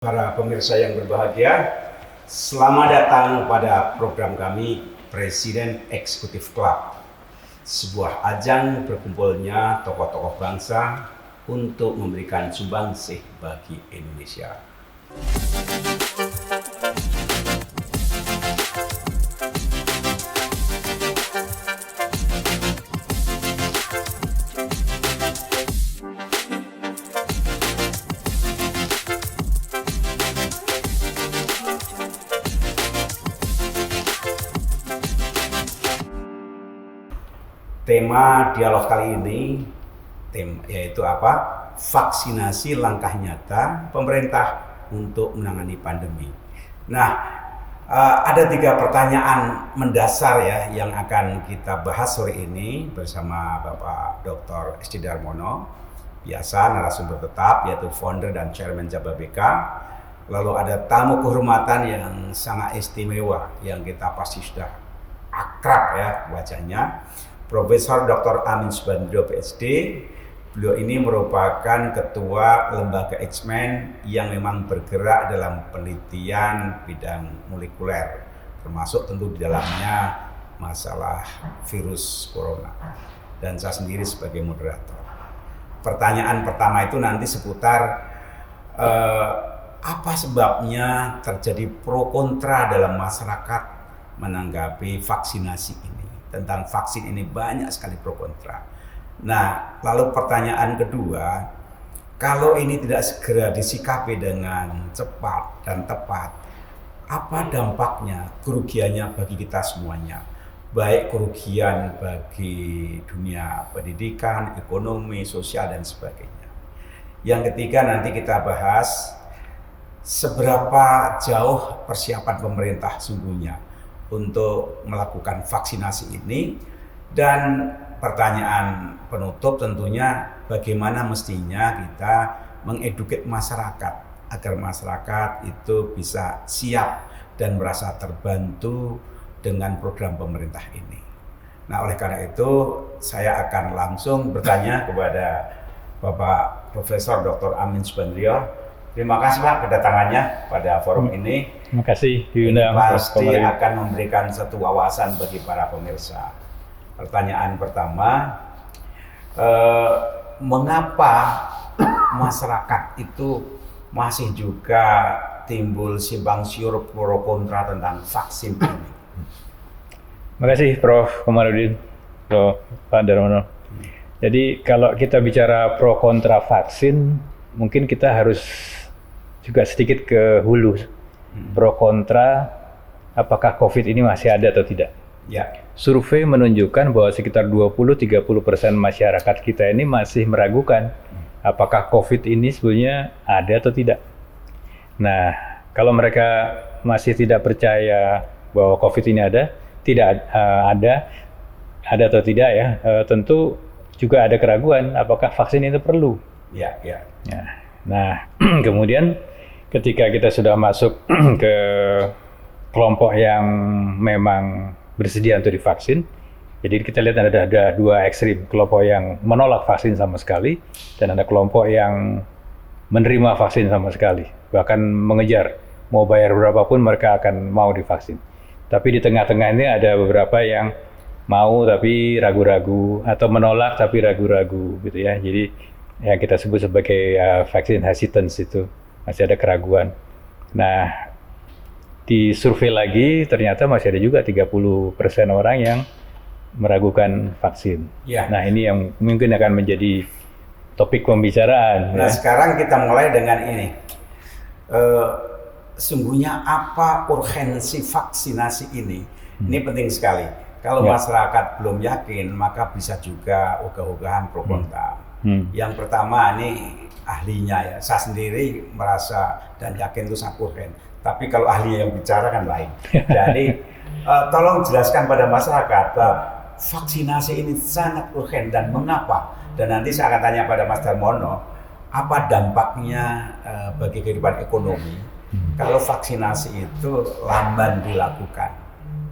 Para pemirsa yang berbahagia, selamat datang pada program kami Presiden Eksekutif Club, sebuah ajang berkumpulnya tokoh-tokoh bangsa untuk memberikan sumbangsih bagi Indonesia. Tema dialog kali ini yaitu apa? Vaksinasi langkah nyata pemerintah untuk menangani pandemi. Nah, ada 3 pertanyaan mendasar ya yang akan kita bahas sore ini bersama Bapak Dr. Esti Darmono, biasa narasumber tetap yaitu founder dan chairman Jababeka. Lalu ada tamu kehormatan yang sangat istimewa yang kita pasti sudah akrab ya wajahnya, Profesor Dr. Amin Subandrio PhD. Beliau ini merupakan ketua lembaga Eijkman yang memang bergerak dalam penelitian bidang molekuler, termasuk tentu di dalamnya masalah virus corona. Dan saya sendiri sebagai moderator. Pertanyaan pertama itu nanti seputar apa sebabnya terjadi pro kontra dalam masyarakat menanggapi vaksinasi ini. Tentang vaksin ini banyak sekali pro kontra. Nah, lalu pertanyaan kedua, kalau ini tidak segera disikapi dengan cepat dan tepat, apa dampaknya, kerugiannya bagi kita semuanya? Baik kerugian bagi dunia pendidikan, ekonomi, sosial, dan sebagainya. Yang ketiga nanti kita bahas seberapa jauh persiapan pemerintah sungguhnya untuk melakukan vaksinasi ini, dan pertanyaan penutup tentunya bagaimana mestinya kita mengedukasi masyarakat agar masyarakat itu bisa siap dan merasa terbantu dengan program pemerintah ini. Nah, oleh karena itu saya akan langsung bertanya kepada Bapak Profesor Dr. Amin Subandrio. Terima kasih Pak kedatangannya pada forum ini. Terima kasih diundang. Pasti akan memberikan satu wawasan bagi para pemirsa. Pertanyaan pertama, mengapa masyarakat itu masih juga timbul simpang siur pro kontra tentang vaksin ini? Terima kasih Prof. Komarudin, Prof. Pak Darmono. Jadi kalau kita bicara pro kontra vaksin, mungkin kita harus juga sedikit ke hulu. Pro kontra, apakah COVID ini masih ada atau tidak? Ya. Survei menunjukkan bahwa sekitar 20-30% masyarakat kita ini masih meragukan apakah COVID ini sebenarnya ada atau tidak. Nah, kalau mereka masih tidak percaya bahwa COVID ini ada, ada atau tidak ya, tentu juga ada keraguan apakah vaksin itu perlu. Ya. Nah, kemudian ketika kita sudah masuk ke kelompok yang memang bersedia untuk divaksin, jadi kita lihat ada 2 ekstrim, kelompok yang menolak vaksin sama sekali, dan ada kelompok yang menerima vaksin sama sekali, bahkan mengejar, mau bayar berapapun mereka akan mau divaksin. Tapi di tengah-tengah ini ada beberapa yang mau tapi ragu-ragu, atau menolak tapi ragu-ragu gitu ya. Jadi yang kita sebut sebagai vaksin hesitance itu, masih ada keraguan. Nah, di survei lagi ternyata masih ada juga 30% orang yang meragukan vaksin. Ya. Nah, ini yang mungkin akan menjadi topik pembicaraan. Nah, sekarang kita mulai dengan ini. Sungguhnya apa urgensi vaksinasi ini? Ini penting sekali. Kalau masyarakat belum yakin, maka bisa juga ogah-ogahan pro kontra. Yang pertama ini ahlinya ya, saya sendiri merasa dan yakin itu sangat urgen. Tapi kalau ahlinya yang bicara kan lain. Jadi tolong jelaskan pada masyarakat bahwa vaksinasi ini sangat urgen dan mengapa. Dan nanti saya akan tanya pada Mas Darmono, apa dampaknya bagi kehidupan ekonomi kalau vaksinasi itu lamban dilakukan.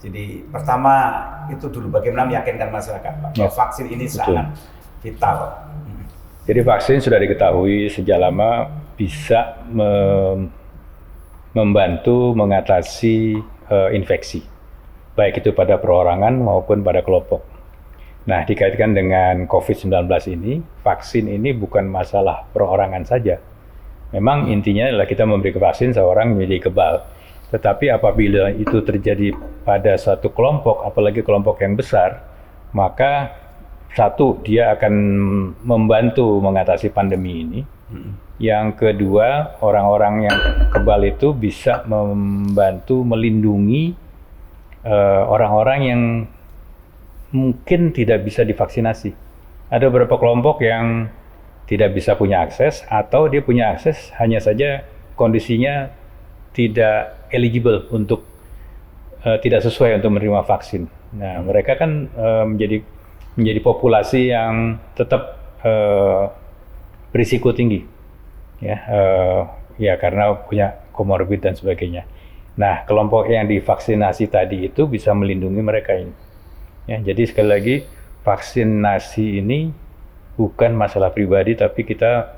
Jadi pertama itu dulu, bagaimana meyakinkan masyarakat bahwa vaksin ini sangat vital. Jadi vaksin sudah diketahui sejak lama bisa membantu mengatasi infeksi, baik itu pada perorangan maupun pada kelompok. Nah, dikaitkan dengan COVID-19 ini, vaksin ini bukan masalah perorangan saja. Memang intinya adalah kita memberi vaksin seorang menjadi kebal. Tetapi apabila itu terjadi pada satu kelompok, apalagi kelompok yang besar, maka satu, dia akan membantu mengatasi pandemi ini. Yang kedua, orang-orang yang kebal itu bisa membantu melindungi orang-orang yang mungkin tidak bisa divaksinasi. Ada beberapa kelompok yang tidak bisa punya akses, atau dia punya akses hanya saja kondisinya tidak eligible untuk tidak sesuai untuk menerima vaksin. Nah, mereka kan menjadi populasi yang tetap berisiko tinggi, ya karena punya komorbid dan sebagainya. Nah, kelompok yang divaksinasi tadi itu bisa melindungi mereka ini. Ya, jadi sekali lagi vaksinasi ini bukan masalah pribadi, tapi kita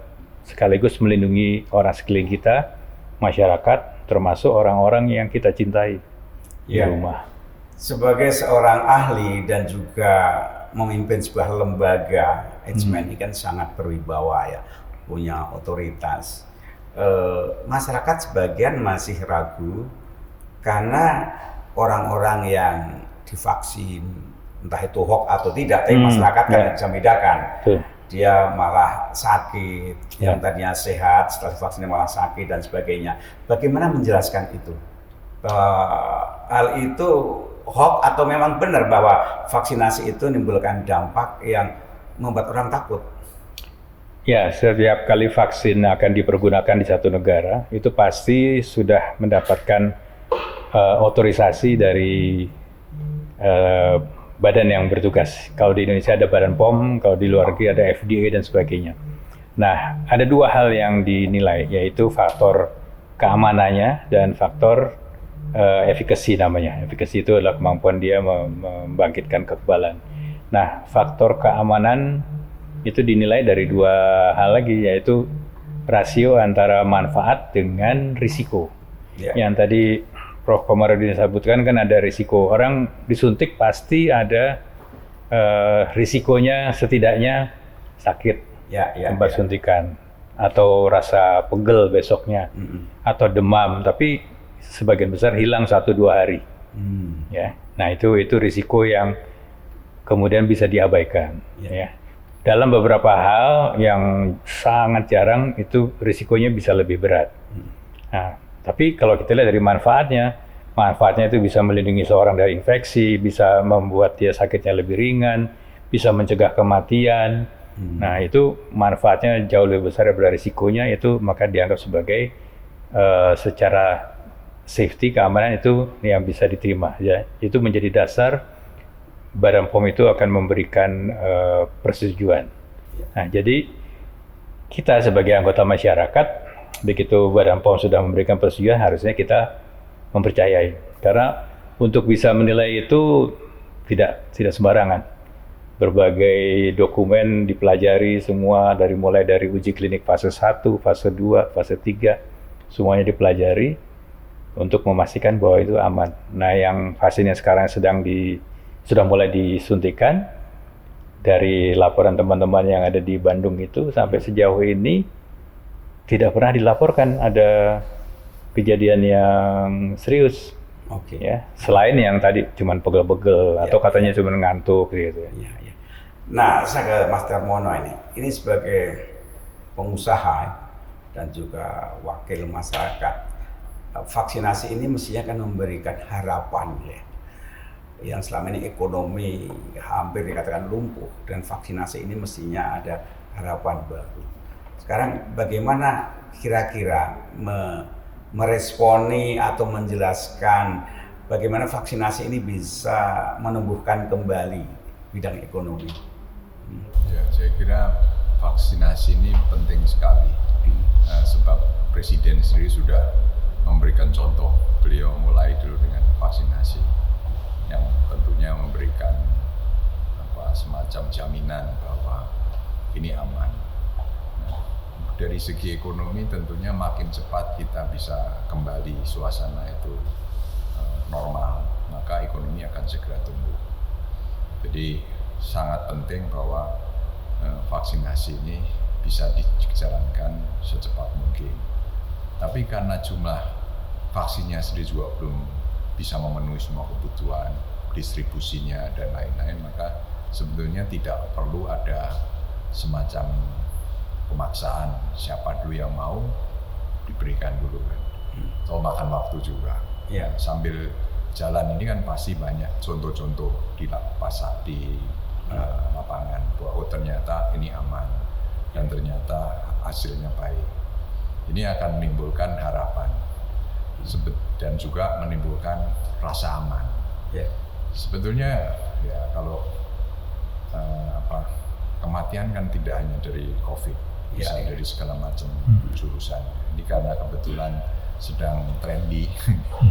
sekaligus melindungi orang sekeliling kita, masyarakat, termasuk orang-orang yang kita cintai di rumah. Sebagai seorang ahli dan juga memimpin sebuah lembaga, HMNI kan sangat berwibawa ya, punya otoritas. Masyarakat sebagian masih ragu karena orang-orang yang divaksin, entah itu hoax atau tidak, tapi masyarakat kan bisa membedakan. Dia malah sakit, yang tadinya sehat setelah vaksinnya malah sakit dan sebagainya. Bagaimana menjelaskan itu? Hal itu hoax atau memang benar bahwa vaksinasi itu menimbulkan dampak yang membuat orang takut? Ya, setiap kali vaksin akan dipergunakan di satu negara, itu pasti sudah mendapatkan otorisasi dari badan yang bertugas. Kalau di Indonesia ada Badan POM, kalau di luar negeri ada FDA dan sebagainya. Nah, ada dua hal yang dinilai, yaitu faktor keamanannya dan faktor efikasi namanya. Efikasi itu adalah kemampuan dia membangkitkan kekebalan. Nah, faktor keamanan itu dinilai dari dua hal lagi, yaitu rasio antara manfaat dengan risiko. Yang tadi Prof. Komarudin sebutkan kan ada risiko. Orang disuntik pasti ada risikonya, setidaknya sakit tempat suntikan, atau rasa pegel besoknya, atau demam, tapi sebagian besar hilang 1-2 hari. Ya, nah itu risiko yang kemudian bisa diabaikan. Ya. Dalam beberapa hal yang sangat jarang itu risikonya bisa lebih berat. Nah, tapi kalau kita lihat dari manfaatnya itu bisa melindungi seorang dari infeksi, bisa membuat dia sakitnya lebih ringan, bisa mencegah kematian. Nah, itu manfaatnya jauh lebih besar daripada risikonya, itu maka dianggap sebagai secara safety, keamanan itu yang bisa diterima. Ya, itu menjadi dasar Badan POM itu akan memberikan persetujuan. Nah, jadi kita sebagai anggota masyarakat, begitu Badan POM sudah memberikan persetujuan, harusnya kita mempercayai. Karena untuk bisa menilai itu tidak sembarangan. Berbagai dokumen dipelajari semua, mulai dari uji klinik fase 1, fase 2, fase 3, semuanya dipelajari untuk memastikan bahwa itu aman. Nah, yang vaksin yang sekarang sudah mulai disuntikan, dari laporan teman-teman yang ada di Bandung itu sampai sejauh ini tidak pernah dilaporkan ada kejadian yang serius. Ya, selain yang tadi cuman pegel-pegel atau katanya cuma ngantuk gitu. Nah, saya ke Mas Darmono ini sebagai pengusaha dan juga wakil masyarakat, vaksinasi ini mestinya kan memberikan harapan ya. Yang selama ini ekonomi hampir dikatakan lumpuh, dan vaksinasi ini mestinya ada harapan baru. Sekarang bagaimana kira-kira meresponi atau menjelaskan bagaimana vaksinasi ini bisa menumbuhkan kembali bidang ekonomi? Ya, saya kira vaksinasi ini penting sekali, sebab Presiden sendiri sudah memberikan contoh. Beliau mulai dulu dengan vaksinasi yang tentunya memberikan semacam jaminan bahwa ini aman. Nah, dari segi ekonomi tentunya makin cepat kita bisa kembali suasana itu normal, maka ekonomi akan segera tumbuh. Jadi sangat penting bahwa vaksinasi ini bisa dijalankan secepat mungkin. Tapi karena jumlah vaksinnya sendiri juga belum bisa memenuhi semua kebutuhan, distribusinya dan lain-lain, maka sebetulnya tidak perlu ada semacam pemaksaan siapa dulu yang mau diberikan dulu kan. Atau makan waktu juga. Ya. Sambil jalan ini kan pasti banyak contoh-contoh di pasar, di lapangan bahwa oh ternyata ini aman dan ternyata hasilnya baik. Ini akan menimbulkan harapan dan juga menimbulkan rasa aman. Ya. Sebetulnya ya kalau kematian kan tidak hanya dari COVID, bisa dari segala macam jurusan. Ini karena kebetulan sedang trendy,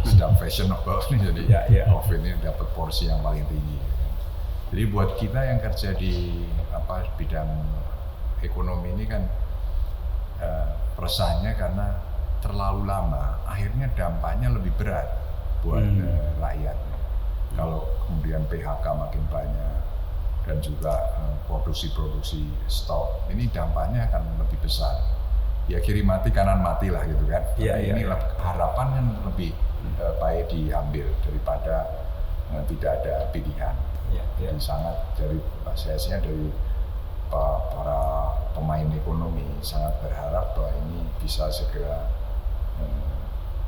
sedang fashionable, jadi COVID ini dapat porsi yang paling tinggi. Jadi buat kita yang kerja di bidang ekonomi ini kan resahnya karena terlalu lama, akhirnya dampaknya lebih berat buat rakyat. Kalau kemudian PHK makin banyak dan juga produksi stop, ini dampaknya akan lebih besar. Ya kiri mati kanan mati lah gitu kan. Ini harapan kan lebih baik diambil daripada tidak ada pilihan. Jadi sangat dari saya dari para pemain ekonomi sangat berharap bahwa ini bisa segera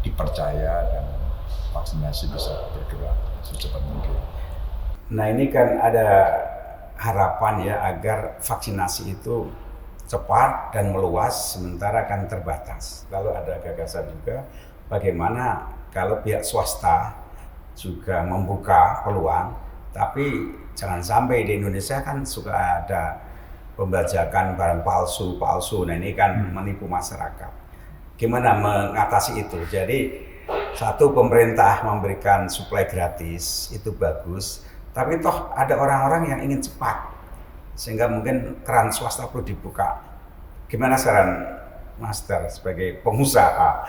dipercaya dan vaksinasi bisa bergerak secepat mungkin. Nah ini kan ada harapan ya agar vaksinasi itu cepat dan meluas, sementara kan terbatas. Lalu ada gagasan juga bagaimana kalau pihak swasta juga membuka peluang, tapi jangan sampai di Indonesia kan suka ada pembajakan barang palsu. Nah ini kan menipu masyarakat. Gimana mengatasi itu? Jadi satu, pemerintah memberikan suplai gratis, itu bagus. Tapi toh ada orang-orang yang ingin cepat, sehingga mungkin keran swasta perlu dibuka. Gimana saran Master sebagai pengusaha?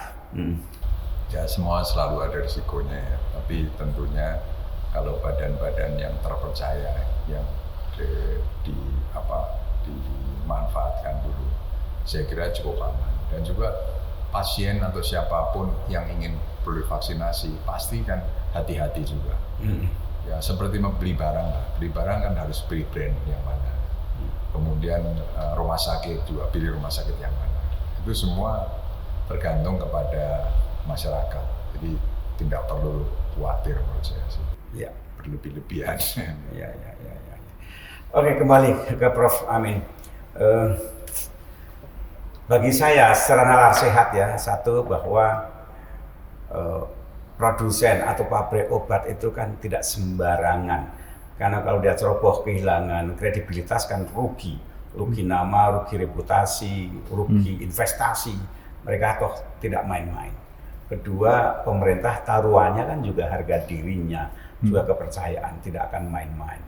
Ya semua selalu ada risikonya ya, tapi tentunya kalau badan-badan yang terpercaya yang dimanfaatkan dulu, saya kira cukup aman. Dan juga pasien atau siapapun yang ingin perlu vaksinasi pasti kan hati-hati juga. Ya seperti membeli barang lah, beli barang kan harus beli brand yang mana. Kemudian rumah sakit juga pilih rumah sakit yang mana. Itu semua tergantung kepada masyarakat. Jadi tidak perlu khawatir menurut saya sih. Ya. Berlebih-lebihan. Ya. Oke, kembali ke Prof. Amin. Bagi saya secara nalar sehat ya, satu bahwa produsen atau pabrik obat itu kan tidak sembarangan, karena kalau dia ceroboh kehilangan kredibilitas kan rugi nama, rugi reputasi, rugi investasi, mereka toh tidak main-main. Kedua, pemerintah taruhannya kan juga harga dirinya, juga kepercayaan, tidak akan main-main.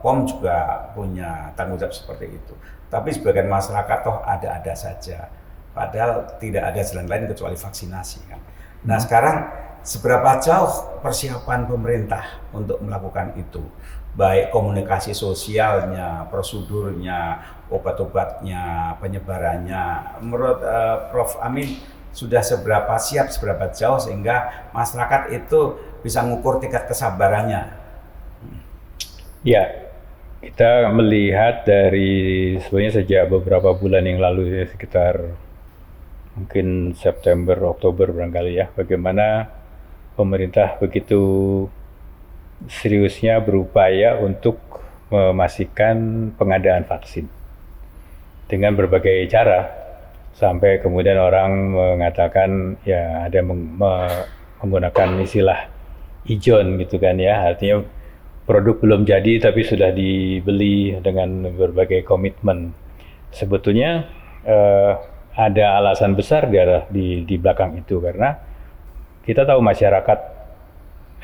POM juga punya tanggung jawab seperti itu. Tapi sebagian masyarakat toh ada-ada saja, padahal tidak ada jalan lain kecuali vaksinasi kan. Nah sekarang seberapa jauh persiapan pemerintah untuk melakukan itu, baik komunikasi sosialnya, prosedurnya, obat-obatnya, penyebarannya. Menurut Prof. Amin sudah seberapa siap, seberapa jauh sehingga masyarakat itu bisa mengukur tingkat kesabarannya? Ya, kita melihat dari sebenarnya sejak beberapa bulan yang lalu ya, sekitar mungkin September, Oktober barangkali ya, bagaimana pemerintah begitu seriusnya berupaya untuk memastikan pengadaan vaksin dengan berbagai cara, sampai kemudian orang mengatakan ya ada menggunakan istilah ijon gitu kan ya, artinya produk belum jadi tapi sudah dibeli dengan berbagai komitmen. Sebetulnya ada alasan besar di belakang itu, karena kita tahu masyarakat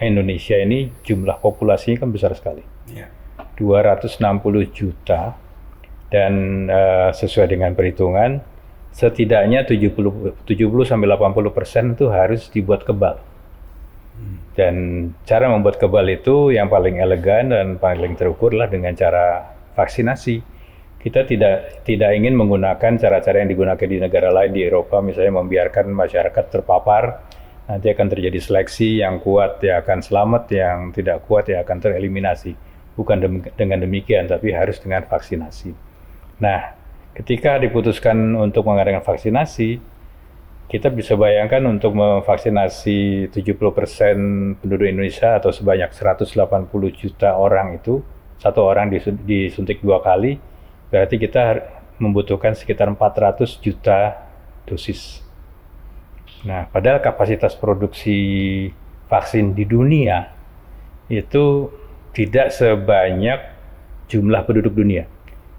Indonesia ini jumlah populasinya kan besar sekali. 260 juta Dan sesuai dengan perhitungan, setidaknya 70-80% itu harus dibuat kebal. Dan cara membuat kebal itu yang paling elegan dan paling terukur adalah dengan cara vaksinasi. Kita tidak ingin menggunakan cara-cara yang digunakan di negara lain di Eropa, misalnya membiarkan masyarakat terpapar, nanti akan terjadi seleksi, yang kuat ya akan selamat, yang tidak kuat ya akan tereliminasi. Bukan dengan demikian, tapi harus dengan vaksinasi. Nah, ketika diputuskan untuk mengadakan vaksinasi, kita bisa bayangkan untuk memvaksinasi 70% penduduk Indonesia atau sebanyak 180 juta orang itu, satu orang disuntik 2 kali, berarti kita membutuhkan sekitar 400 juta dosis. Nah, padahal kapasitas produksi vaksin di dunia itu tidak sebanyak jumlah penduduk dunia.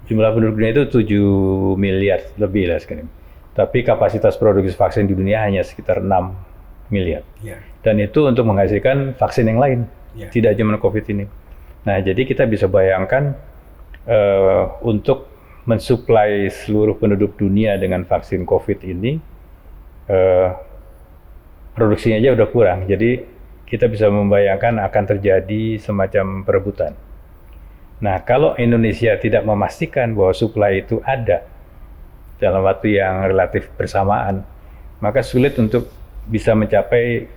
Jumlah penduduk dunia itu 7 miliar lebih lah sekarang. Tapi kapasitas produksi vaksin di dunia hanya sekitar 6 miliar. Ya. Dan itu untuk menghasilkan vaksin yang lain, tidak cuma COVID ini. Nah, jadi kita bisa bayangkan untuk mensuplai seluruh penduduk dunia dengan vaksin COVID ini, produksinya aja udah kurang. Jadi kita bisa membayangkan akan terjadi semacam perebutan. Nah, kalau Indonesia tidak memastikan bahwa suplai itu ada dalam waktu yang relatif bersamaan, maka sulit untuk bisa mencapai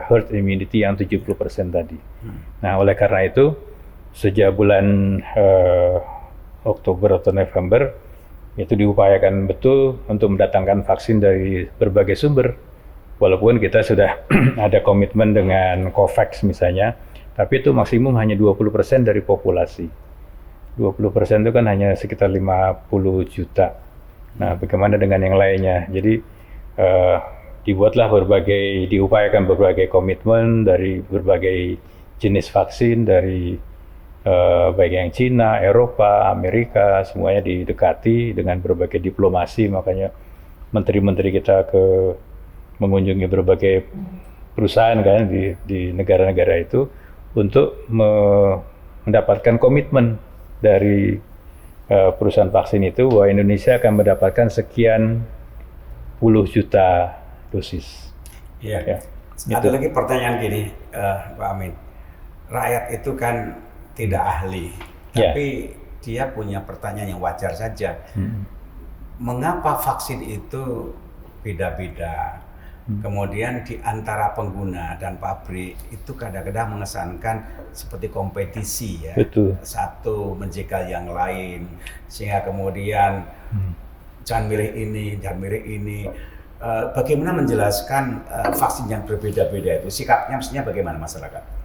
herd immunity yang 70% tadi. Nah, oleh karena itu, sejak bulan Oktober atau November, itu diupayakan betul untuk mendatangkan vaksin dari berbagai sumber. Walaupun kita sudah ada komitmen dengan COVAX misalnya, tapi itu maksimum hanya 20% dari populasi. 20% itu kan hanya sekitar 50 juta. Nah, bagaimana dengan yang lainnya? Jadi diupayakan berbagai komitmen dari berbagai jenis vaksin, dari baik yang Cina, Eropa, Amerika, semuanya didekati dengan berbagai diplomasi. Makanya menteri-menteri kita mengunjungi berbagai perusahaan kan di negara-negara itu untuk mendapatkan komitmen dari perusahaan vaksin itu bahwa Indonesia akan mendapatkan sekian puluh juta dosis. Iya. Ya, Ada lagi pertanyaan gini, Pak Amin. Rakyat itu kan tidak ahli, tapi dia punya pertanyaan yang wajar saja. Mengapa vaksin itu beda-beda? Kemudian di antara pengguna dan pabrik itu kadang-kadang mengesankan seperti kompetisi ya. Betul. Satu menjegal yang lain, sehingga kemudian jangan milih ini, jangan milih ini. Bagaimana menjelaskan vaksin yang berbeda-beda itu? Sikapnya mestinya bagaimana masyarakat?